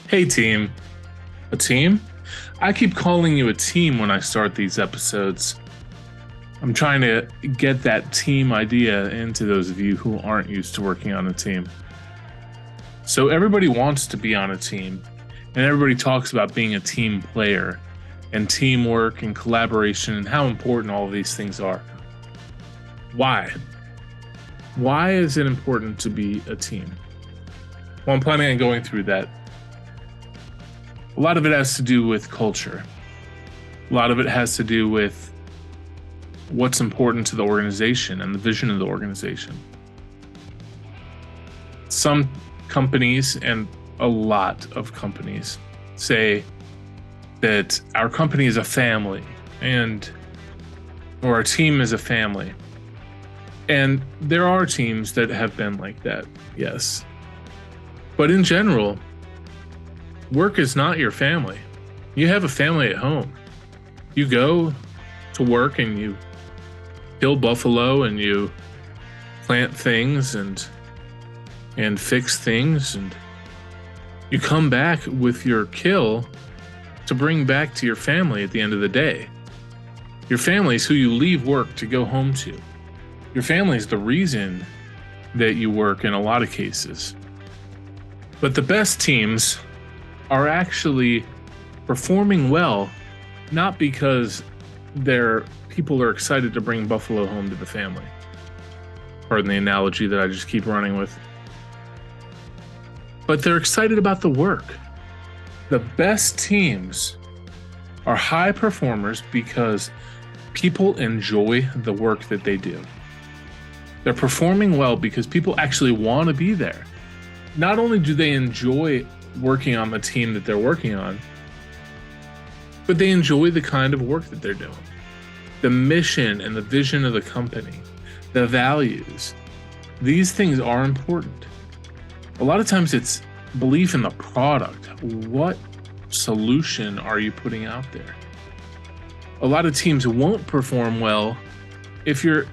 Hey team. A team? I keep calling you a team when I start these episodes. I'm trying to get that team idea into those of you who aren't used to working on a team. So everybody wants to be on a team, and everybody talks about being a team player and teamwork and collaboration and how important all of these things are. Why? Why is it important to be a team? Well, I'm planning on going through that. A lot of it has to do with culture. A lot of it has to do with what's important to the organization and the vision of the organization. Some companies, and a lot of companies, say that our company is a family or our team is a family. And there are teams that have been like that, yes. But in general, work is not your family. You have a family at home. You go to work and you kill buffalo and you plant things and fix things, and you come back with your kill to bring back to your family at the end of the day. Your family is who you leave work to go home to. Your family is the reason that you work in a lot of cases. But the best teams are actually performing well, not because their people are excited to bring buffalo home to the family. Pardon the analogy that I just keep running with. But they're excited about the work. The best teams are high performers because people enjoy the work that they do. They're performing well because people actually want to be there. Not only do they enjoy working on the team that they're working on, but they enjoy the kind of work that they're doing. The mission and the vision of the company, the values, these things are important. A lot of times it's belief in the product. What solution are you putting out there? A lot of teams won't perform well if you're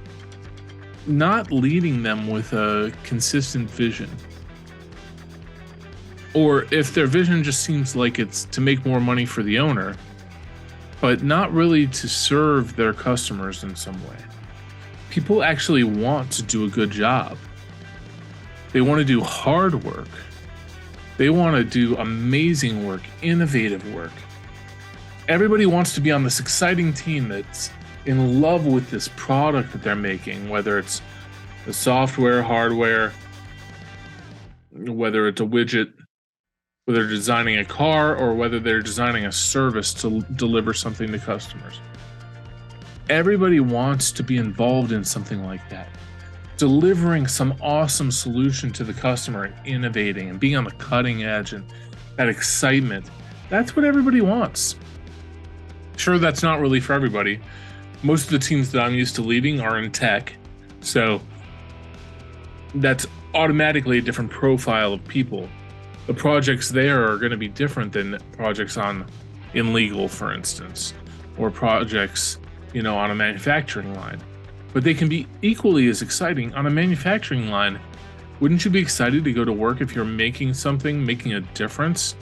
not leading them with a consistent vision. Or if their vision just seems like it's to make more money for the owner, but not really to serve their customers in some way. People actually want to do a good job. They want to do hard work. They want to do amazing work, innovative work. Everybody wants to be on this exciting team that's in love with this product that they're making, whether it's the software, hardware, whether it's a widget, whether they're designing a car, or whether they're designing a service to deliver something to customers. Everybody wants to be involved in something like that, delivering some awesome solution to the customer and innovating and being on the cutting edge, and that excitement. That's what everybody wants. Sure, that's not really for everybody. Most of the teams that I'm used to leading are in tech, so that's automatically a different profile of people. The projects there are going to be different than projects in legal, for instance, or projects, on a manufacturing line. But they can be equally as exciting on a manufacturing line. Wouldn't you be excited to go to work if you're making something, making a difference?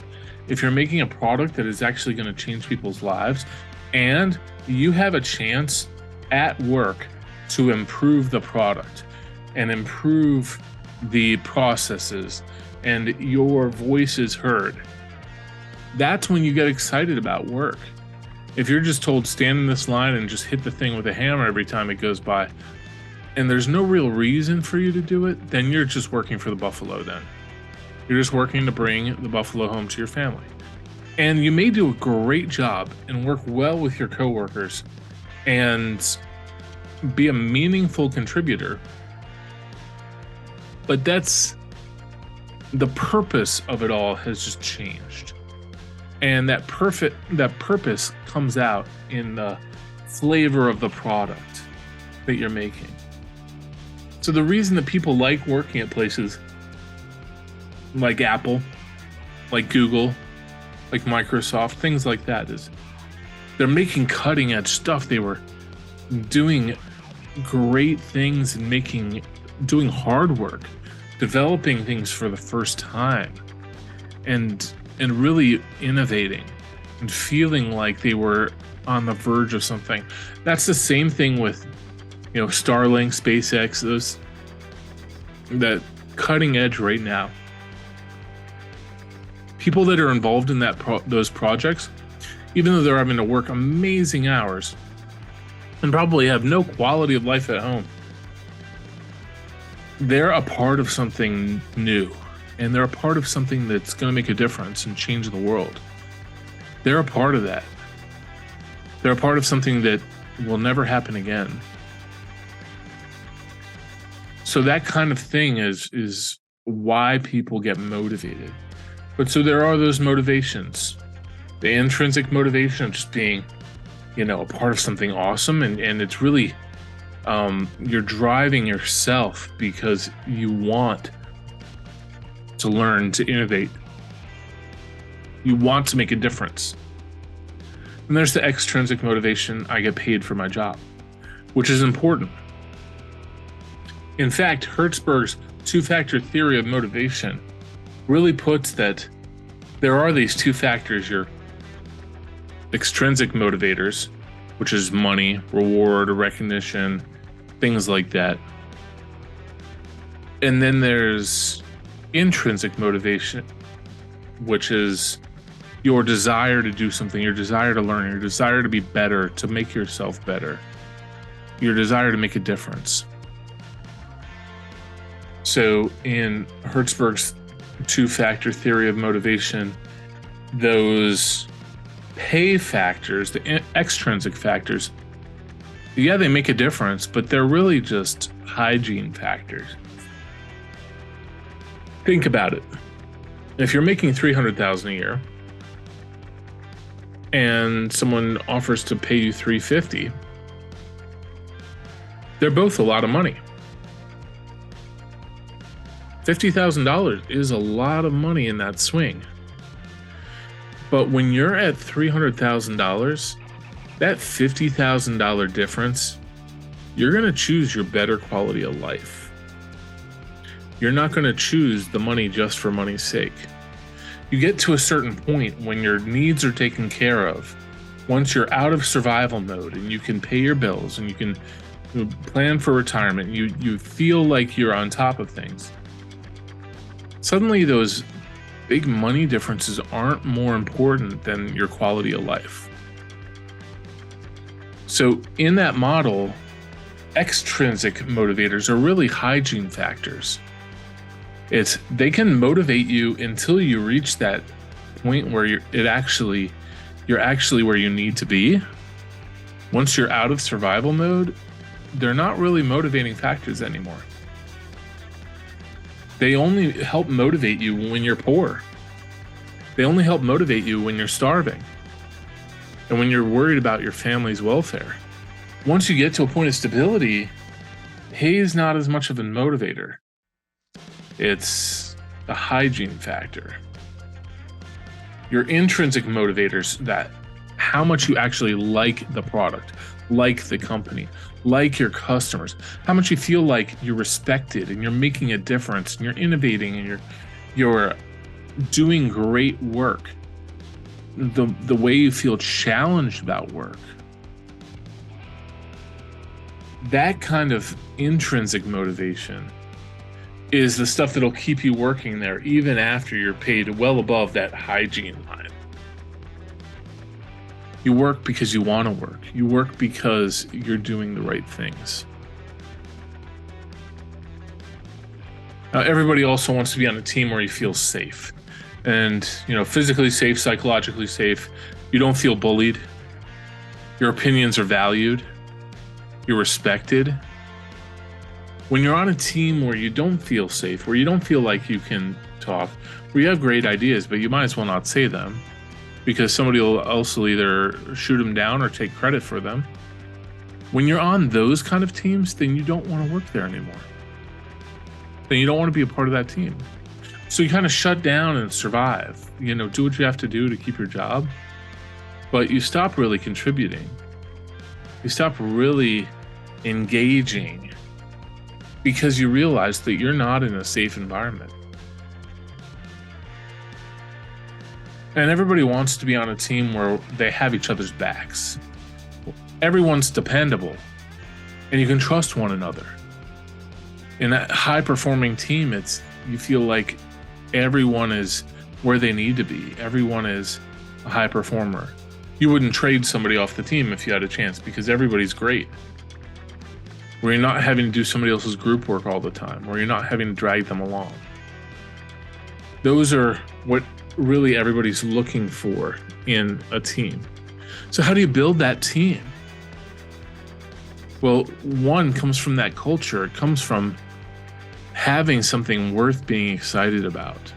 If you're making a product that is actually going to change people's lives, and you have a chance at work to improve the product and improve the processes, and your voice is heard. That's when you get excited about work. If you're just told stand in this line and just hit the thing with a hammer every time it goes by, and there's no real reason for you to do it, then you're just working for the buffalo then. You're just working to bring the buffalo home to your family. And you may do a great job and work well with your coworkers and be a meaningful contributor, but the purpose of it all has just changed. And that purpose comes out in the flavor of the product that you're making. So the reason that people like working at places like Apple, like Google, like Microsoft, things like that, is they're making cutting edge stuff. They were doing great things and doing hard work, developing things for the first time, and and really innovating and feeling like they were on the verge of something. That's the same thing with, Starlink, SpaceX, those that cutting edge right now. People that are involved in those projects, even though they're having to work amazing hours and probably have no quality of life at home, they're a part of something new, and they're a part of something that's going to make a difference and change the world. They're a part of that. They're a part of something that will never happen again. So that kind of thing is why people get motivated. But so there are those motivations. The intrinsic motivation of just being, a part of something awesome, and it's really you're driving yourself because you want to learn to innovate. You want to make a difference. And there's the extrinsic motivation. I get paid for my job, which is important. In fact, Herzberg's two-factor theory of motivation really puts that there are these two factors: your extrinsic motivators, which is money, reward, recognition, things like that. And then there's intrinsic motivation, which is your desire to do something, your desire to learn, your desire to be better, to make yourself better, your desire to make a difference. So in Herzberg's two-factor theory of motivation, those pay factors, the extrinsic factors, yeah, they make a difference, but they're really just hygiene factors. Think about it. If you're making $300,000 a year and someone offers to pay you $350,000, they're both a lot of money. $50,000 is a lot of money in that swing. But when you're at $300,000, that $50,000 difference, you're going to choose your better quality of life. You're not going to choose the money just for money's sake. You get to a certain point when your needs are taken care of, once you're out of survival mode and you can pay your bills and you can plan for retirement, you feel like you're on top of things. Suddenly those big money differences aren't more important than your quality of life. So in that model, extrinsic motivators are really hygiene factors. They can motivate you until you reach that point where you're actually where you need to be. Once you're out of survival mode, they're not really motivating factors anymore. They only help motivate you when you're poor. They only help motivate you when you're starving and when you're worried about your family's welfare. Once you get to a point of stability, pay is not as much of a motivator. It's a hygiene factor. Your intrinsic motivators, that how much you actually like the product, like the company, like your customers, how much you feel like you're respected and you're making a difference and you're innovating and you're doing great work, the way you feel challenged about work. That kind of intrinsic motivation is the stuff that'll keep you working there even after you're paid well above that hygiene line. You work because you want to work. You work because you're doing the right things. Now, everybody also wants to be on a team where you feel safe. And, physically safe, psychologically safe. You don't feel bullied. Your opinions are valued. You're respected. When you're on a team where you don't feel safe, where you don't feel like you can talk, where you have great ideas, but you might as well not say them, because somebody else will either shoot them down or take credit for them. When you're on those kind of teams, then you don't want to work there anymore. Then you don't want to be a part of that team. So you kind of shut down and survive, do what you have to do to keep your job, but you stop really contributing. You stop really engaging because you realize that you're not in a safe environment. And everybody wants to be on a team where they have each other's backs. Everyone's dependable, and you can trust one another. In that high-performing team, you feel like everyone is where they need to be. Everyone is a high performer. You wouldn't trade somebody off the team if you had a chance, because everybody's great. Where you're not having to do somebody else's group work all the time, where you're not having to drag them along. Those are what really everybody's looking for in a team. So how do you build that team? Well, one comes from that culture. It comes from having something worth being excited about,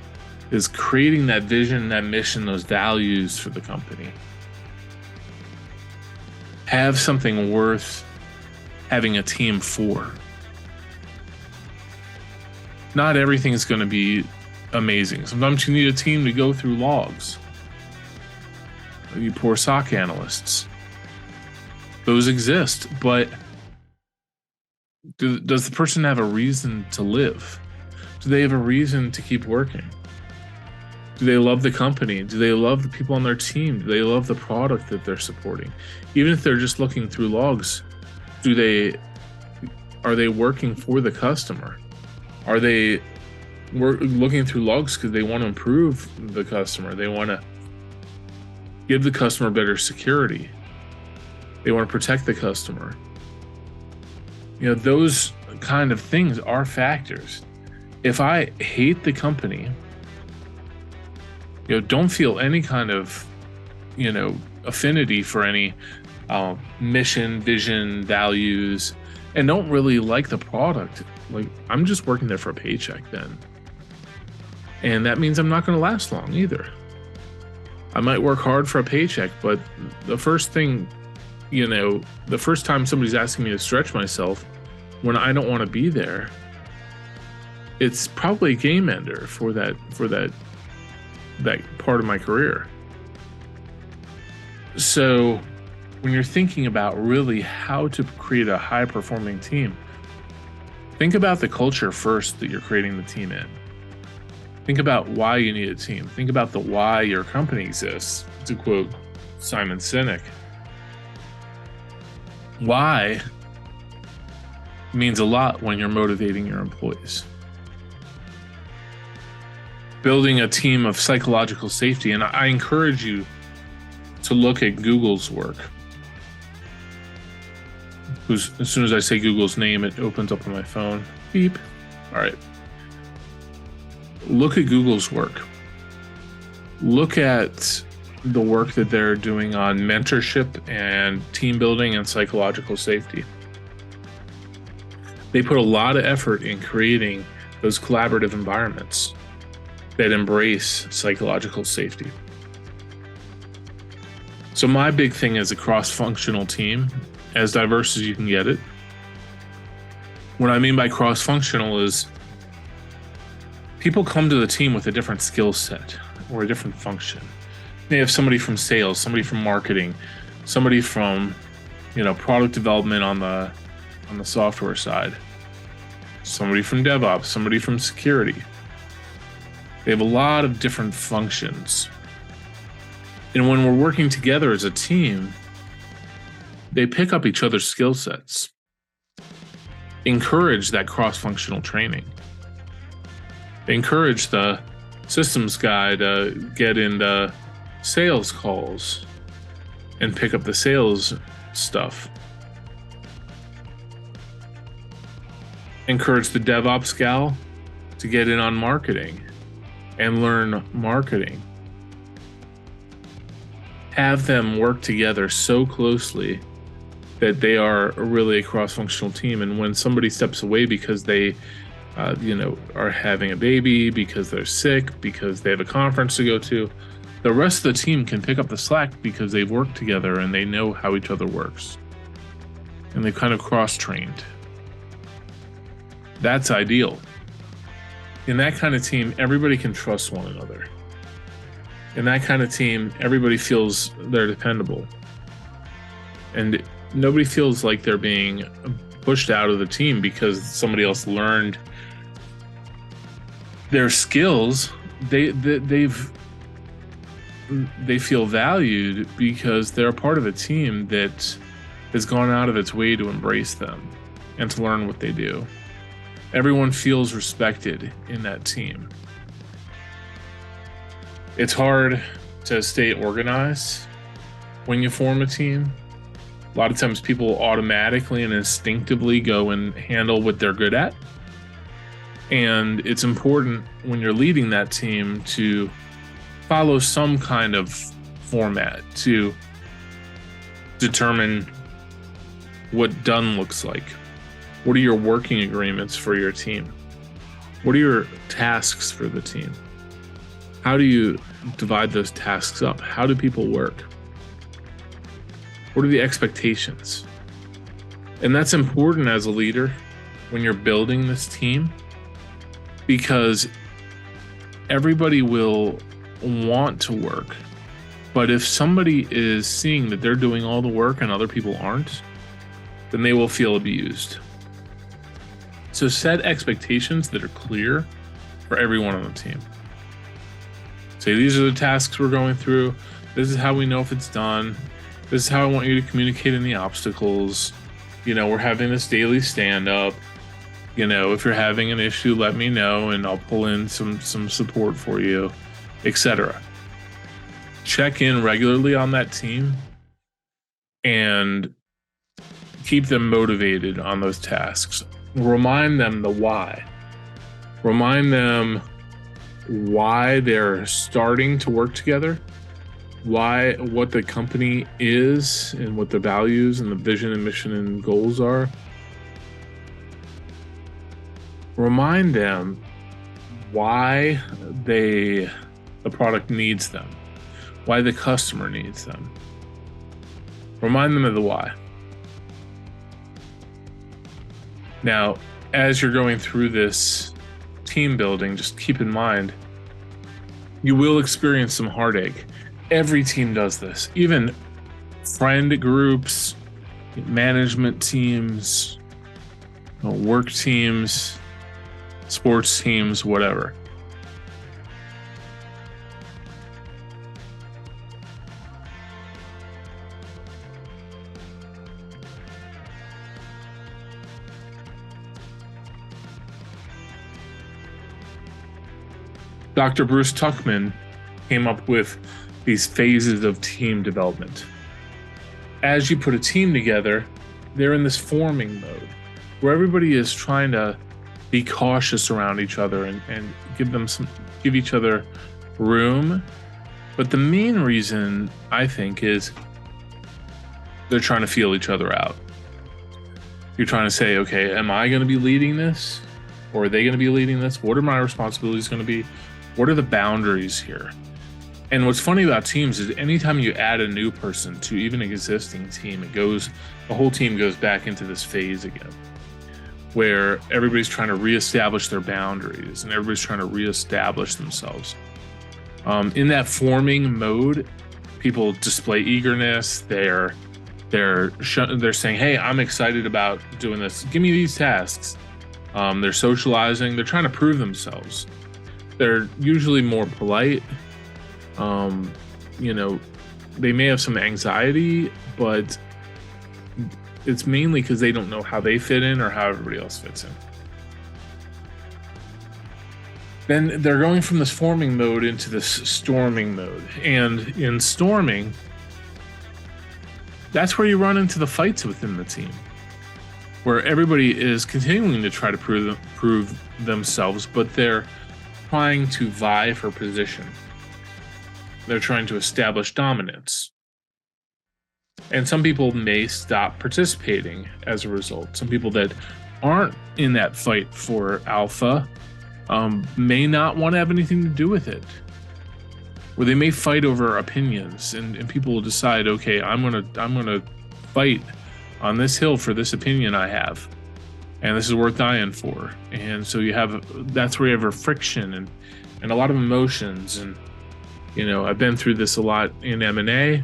is creating that vision, that mission, those values for the company. Have something worth having a team for. Not everything is going to be amazing. Sometimes you need a team to go through logs. You poor SOC analysts. Those exist, but does the person have a reason to live? Do they have a reason to keep working? Do they love the company? Do they love the people on their team? Do they love the product that they're supporting? Even if they're just looking through logs, are they working for the customer? Are they looking through logs because they want to improve the customer? They want to give the customer better security. They want to protect the customer. Those kind of things are factors. If I hate the company, don't feel any kind of, affinity for any mission, vision, values, and don't really like the product, like, I'm just working there for a paycheck then. And that means I'm not going to last long either. I might work hard for a paycheck, but the first thing, the first time somebody's asking me to stretch myself when I don't want to be there, it's probably a game ender for that part of my career. So when you're thinking about really how to create a high performing team, think about the culture first that you're creating the team in. Think about why you need a team. Think about the why your company exists, to quote Simon Sinek. Why means a lot when you're motivating your employees. Building a team of psychological safety, and I encourage you to look at Google's work. As soon as I say Google's name, it opens up on my phone. Beep. All right. Look at Google's work. Look at the work that they're doing on mentorship and team building and psychological safety. They put a lot of effort in creating those collaborative environments that embrace psychological safety. So my big thing is a cross-functional team, as diverse as you can get it. What I mean by cross-functional is people come to the team with a different skill set or a different function. They have somebody from sales, somebody from marketing, somebody from, product development on the software side, somebody from DevOps, somebody from security. They have a lot of different functions. And when we're working together as a team, they pick up each other's skill sets. Encourage that cross-functional training. Encourage the systems guy to get into sales calls and pick up the sales stuff. Encourage the DevOps gal to get in on marketing and learn marketing. Have them work together so closely that they are really a cross-functional team. And when somebody steps away because they are having a baby, because they're sick, because they have a conference to go to, the rest of the team can pick up the slack because they've worked together and they know how each other works. And they've kind of cross-trained. That's ideal. In that kind of team, everybody can trust one another. In that kind of team, everybody feels they're dependable. And nobody feels like they're being pushed out of the team because somebody else learned their skills. They've they feel valued because they're a part of a team that has gone out of its way to embrace them and to learn what they do. Everyone feels respected in that team. It's hard to stay organized when you form a team. A lot of times people automatically and instinctively go and handle what they're good at. And it's important when you're leading that team to follow some kind of format to determine what done looks like. What are your working agreements for your team? What are your tasks for the team? How do you divide those tasks up? How do people work? What are the expectations? And that's important as a leader when you're building this team, because everybody will want to work. But if somebody is seeing that they're doing all the work and other people aren't, then they will feel abused. So set expectations that are clear for everyone on the team. Say, these are the tasks we're going through. This is how we know if it's done. This is how I want you to communicate in the obstacles. We're having this daily stand-up. If you're having an issue, let me know and I'll pull in some support for you, etc. Check in regularly on that team and keep them motivated on those tasks. Remind them the why. Remind them why they're starting to work together, what the company is and what the values and the vision and mission and goals are. Remind them why the product needs them, why the customer needs them. Remind them of the why. Now, as you're going through this team building, just keep in mind, you will experience some heartache. Every team does this, even friend groups, management teams, work teams, sports teams, whatever. Dr. Bruce Tuckman came up with these phases of team development. As you put a team together, they're in this forming mode where everybody is trying to be cautious around each other and give each other room. But the main reason, I think, is they're trying to feel each other out. You're trying to say, okay, am I going to be leading this? Or are they going to be leading this? What are my responsibilities going to be? What are the boundaries here? And what's funny about teams is anytime you add a new person to even an existing team, the whole team goes back into this phase again, where everybody's trying to reestablish their boundaries and everybody's trying to reestablish themselves. In that forming mode, people display eagerness. They're saying, hey, I'm excited about doing this. Give me these tasks. They're socializing. They're trying to prove themselves. They're usually more polite. They may have some anxiety, but it's mainly because they don't know how they fit in or how everybody else fits in. Then they're going from this forming mode into this storming mode. And in storming, that's where you run into the fights within the team, where everybody is continuing to try to prove themselves, but they're trying to vie for position. They're trying to establish dominance. And some people may stop participating as a result. Some people that aren't in that fight for alpha may not want to have anything to do with it. Or they may fight over opinions, and people will decide, okay, I'm gonna fight on this hill for this opinion I have, and this is worth dying for. And so that's where you have a friction and a lot of emotions. And I've been through this a lot in M&A.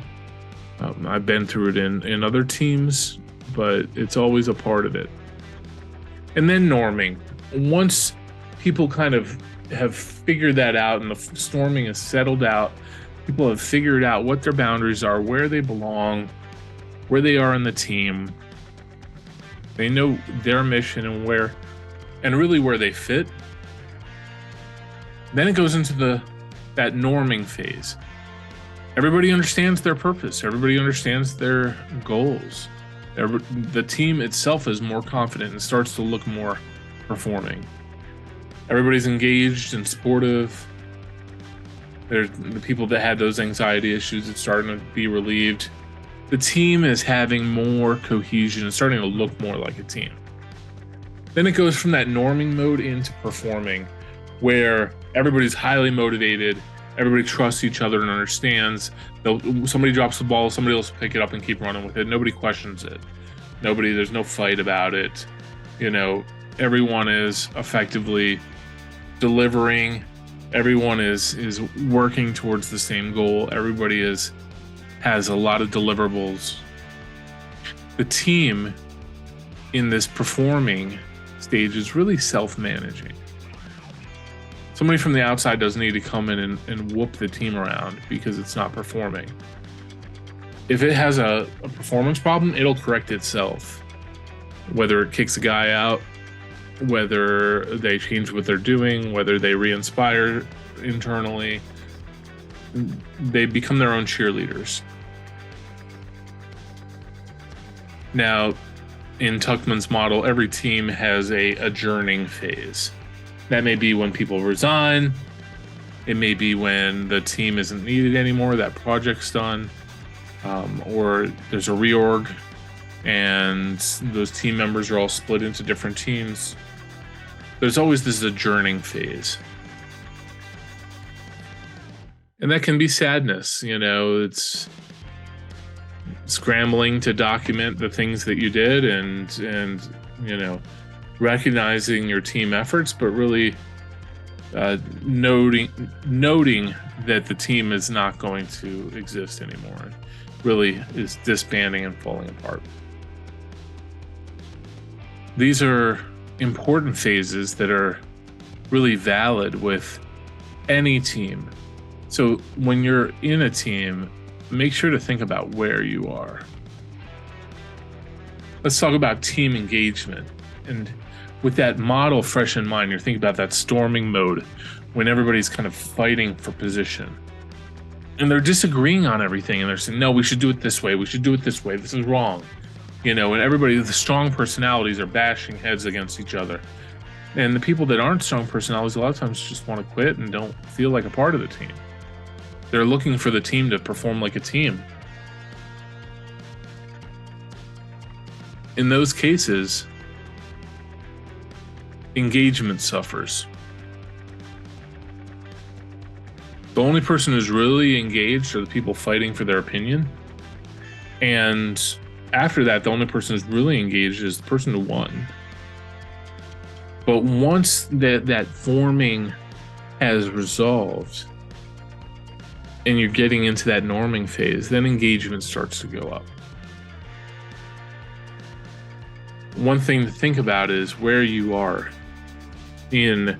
I've been through it in other teams, but it's always a part of it. And then norming. Once people kind of have figured that out and the storming is settled out, People have figured out what their boundaries are, where they belong, where they are in the team. They know their mission and really where they fit. Then it goes into that norming phase. Everybody understands their purpose. Everybody understands their goals. The team itself is more confident and starts to look more performing. Everybody's engaged and supportive. There's the people that had those anxiety issues that's starting to be relieved. The team is having more cohesion and starting to look more like a team. Then it goes from that norming mode into performing, where everybody's highly motivated. Everybody trusts each other and understands. Somebody drops the ball, somebody else will pick it up and keep running with it. Nobody questions it. There's no fight about it. Everyone is effectively delivering. Everyone is working towards the same goal. Everybody has a lot of deliverables. The team in this performing stage is really self-managing. Somebody from the outside doesn't need to come in and whoop the team around because it's not performing. If it has a performance problem, it'll correct itself. Whether it kicks a guy out, whether they change what they're doing, whether they re-inspire internally, they become their own cheerleaders. Now, in Tuckman's model, every team has a adjourning phase. That may be when people resign. It may be when the team isn't needed anymore, that project's done, or there's a reorg and those team members are all split into different teams. There's always this adjourning phase. And that can be sadness, it's scrambling to document the things that you did and recognizing your team efforts, but really noting that the team is not going to exist anymore. It really is disbanding and falling apart. These are important phases that are really valid with any team. So when you're in a team, make sure to think about where you are. Let's talk about team engagement. And with that model fresh in mind, you're thinking about that storming mode when everybody's kind of fighting for position. And they're disagreeing on everything. And they're saying, no, we should do it this way. We should do it this way. This is wrong. And everybody, the strong personalities are bashing heads against each other. And the people that aren't strong personalities, a lot of times just want to quit and don't feel like a part of the team. They're looking for the team to perform like a team. In those cases, engagement suffers. The only person who's really engaged are the people fighting for their opinion. And after that, the only person who's really engaged is the person who won. But once that forming has resolved and you're getting into that norming phase, then engagement starts to go up. One thing to think about is where you are in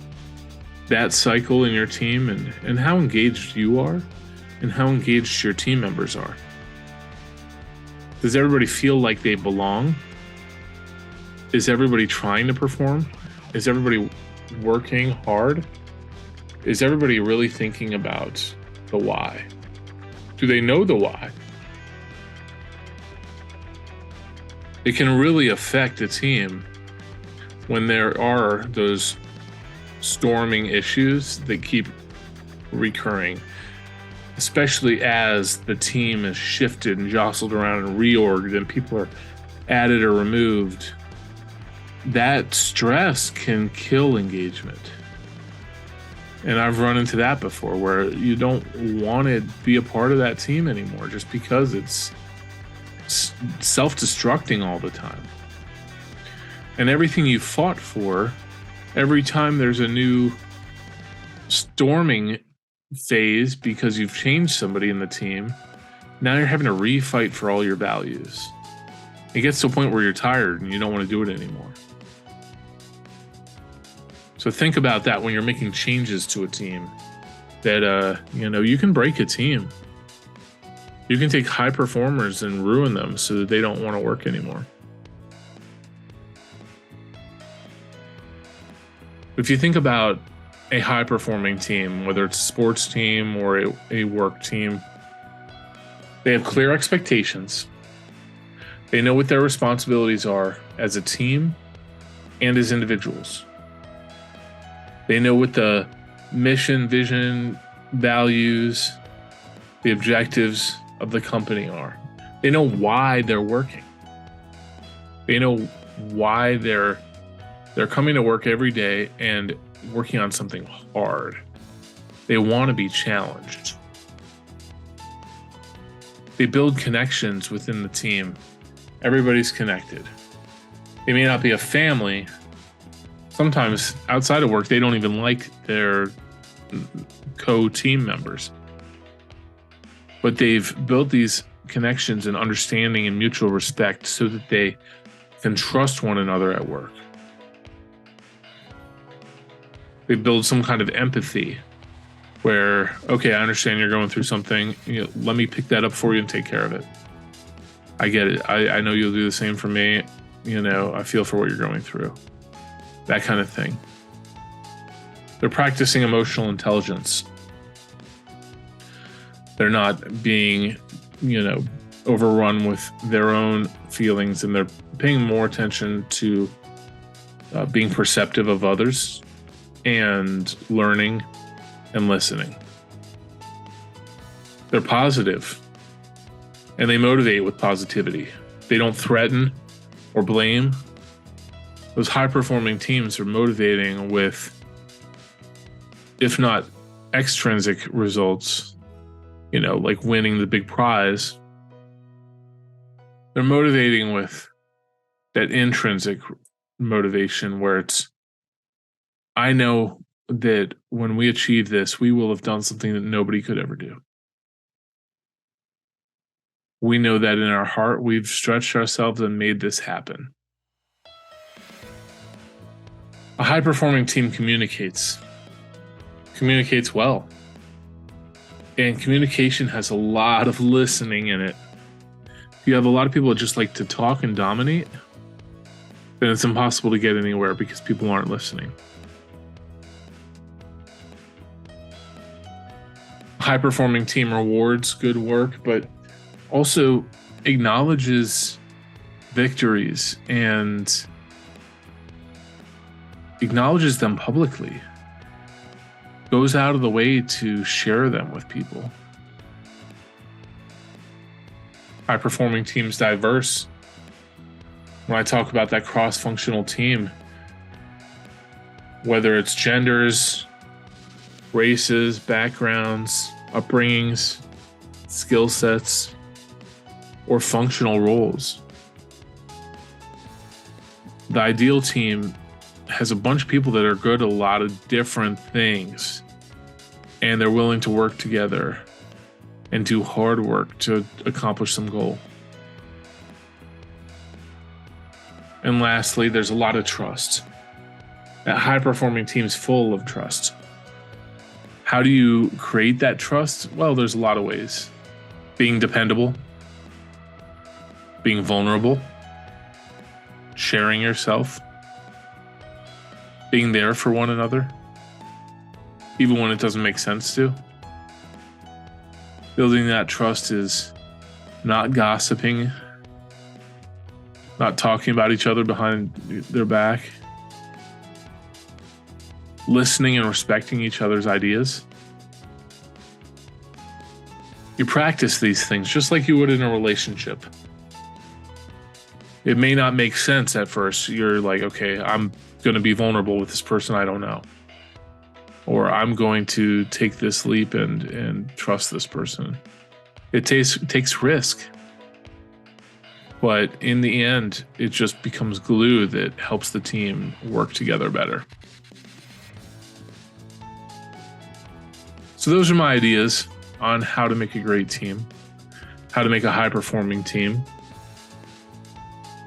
that cycle in your team and how engaged you are and how engaged your team members are. Does everybody feel like they belong? Is everybody trying to perform? Is everybody working hard? Is everybody really thinking about the why? Do they know the why? It can really affect a team when there are those storming issues that keep recurring, especially as the team is shifted and jostled around and reorged and people are added or removed. That stress can kill engagement. And I've run into that before where you don't want to be a part of that team anymore just because it's self-destructing all the time. And everything you fought for, every time there's a new storming phase because you've changed somebody in the team, now you're having to refight for all your values. It gets to a point where you're tired and you don't want to do it anymore. So think about that when you're making changes to a team. that you can break a team. You can take high performers and ruin them so that they don't want to work anymore. If you think about a high performing team, whether it's a sports team or a work team, they have clear expectations. They know what their responsibilities are as a team and as individuals. They know what the mission, vision, values, the objectives of the company are. They know why they're working. They know why they're coming to work every day and working on something hard. They want to be challenged. They build connections within the team. Everybody's connected. They may not be a family. Sometimes outside of work, they don't even like their co-team members. But they've built these connections and understanding and mutual respect so that they can trust one another at work. They build some kind of empathy where, okay, I understand you're going through something. Let me pick that up for you and take care of it. I get it. I know you'll do the same for me. I feel for what you're going through. That kind of thing. They're practicing emotional intelligence. They're not being, overrun with their own feelings, and they're paying more attention to being perceptive of others and learning and listening. They're positive, and they motivate with positivity. They don't threaten or blame. Those high-performing teams are motivating with, if not extrinsic results, like winning the big prize. They're motivating with that intrinsic motivation where it's, I know that when we achieve this, we will have done something that nobody could ever do. We know that in our heart, we've stretched ourselves and made this happen. A high-performing team communicates well. And communication has a lot of listening in it. If you have a lot of people that just like to talk and dominate, then it's impossible to get anywhere because people aren't listening. A high-performing team rewards good work, but also acknowledges victories and acknowledges them publicly. Goes out of the way to share them with people. High-performing teams diverse. When I talk about that cross-functional team, whether it's genders, races, backgrounds, upbringings, skill sets, or functional roles, the ideal team has a bunch of people that are good at a lot of different things, and they're willing to work together and do hard work to accomplish some goal. And lastly, there's a lot of trust. A high-performing team's full of trust. How do you create that trust? Well, there's a lot of ways. Being dependable, being vulnerable, sharing yourself, being there for one another, even when it doesn't make sense to. Building that trust is not gossiping, not talking about each other behind their back, listening and respecting each other's ideas. You practice these things just like you would in a relationship. It may not make sense at first. You're like, okay, I'm going to be vulnerable with this person I don't know. Or I'm going to take this leap and trust this person. It takes risk. But in the end, it just becomes glue that helps the team work together better. So those are my ideas on how to make a great team, how to make a high-performing team.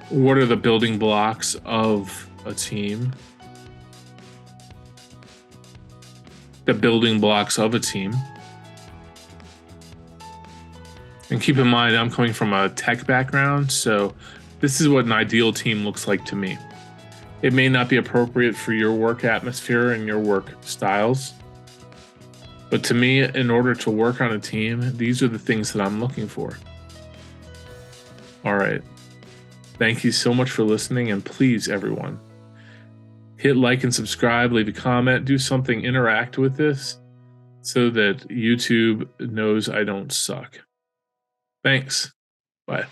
What are the building blocks of a team? the building blocks of a team. And keep in mind, I'm coming from a tech background, so this is what an ideal team looks like to me. It may not be appropriate for your work atmosphere and your work styles, but to me, in order to work on a team, these are the things that I'm looking for. All right. Thank you so much for listening, and please, everyone, hit like and subscribe, leave a comment, do something, interact with this so that YouTube knows I don't suck. Thanks. Bye.